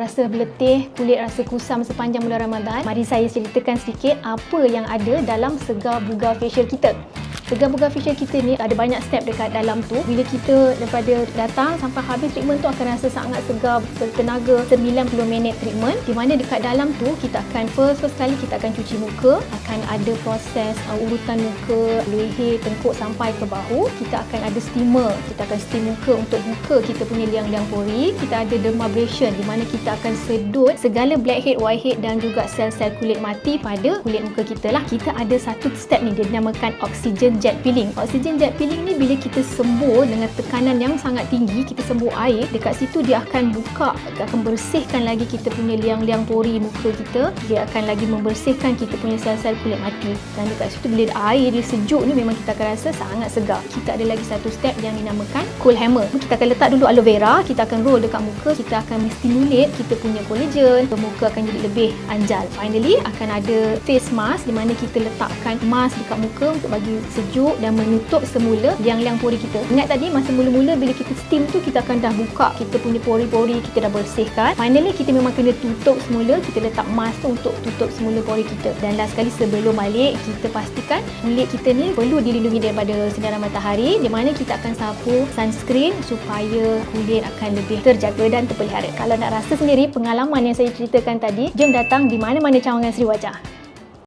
Rasa berletih, kulit rasa kusam sepanjang bulan Ramadan. Mari saya ceritakan sedikit apa yang ada dalam Segar Bugar Facial kita. Segar Bugar Facial kita ni ada banyak step dekat dalam tu. Bila kita daripada datang sampai habis treatment tu akan rasa sangat segar, bertenaga 90 minit treatment. Di mana dekat dalam tu kita akan first kali kita akan cuci muka, akan ada proses urutan muka, leher, tengkuk sampai ke bahu. Kita akan ada steamer, kita akan steam muka untuk buka kita punya liang-liang pori. Kita ada dermabrasion di mana kita akan sedut segala blackhead, whitehead dan juga sel-sel kulit mati pada kulit muka kita lah. Kita ada satu step ni, dia dinamakan oxygen jet peeling. Oxygen jet peeling ni bila kita sembuh dengan tekanan yang sangat tinggi, kita sembuh air, dekat situ dia akan buka, akan bersihkan lagi kita punya liang-liang pori muka kita. Dia akan lagi membersihkan kita punya sel-sel kulit mati. Dan dekat situ bila air dia sejuk ni memang kita akan rasa sangat segar. Kita ada lagi satu step yang dinamakan cool hammer. Kita akan letak dulu aloe vera, kita akan roll dekat muka, kita akan stimulate kita punya collagen, muka akan jadi lebih anjal. Finally akan ada face mask di mana kita letakkan mask dekat muka untuk bagi sejuk dan menutup semula liang-liang pori kita. Ingat tadi masa mula-mula bila kita steam tu kita akan dah buka kita punya pori-pori, kita dah bersihkan. Finally kita memang kena tutup semula, kita letak mask tu untuk tutup semula pori kita. Dan last sekali sebelum balik kita pastikan kulit kita ni perlu dilindungi daripada sinaran matahari, di mana kita akan sapu sunscreen supaya kulit akan lebih terjaga dan terpelihara. Kalau nak rasa sendiri pengalaman yang saya ceritakan tadi, jom datang di mana-mana cawangan Sri Wajah.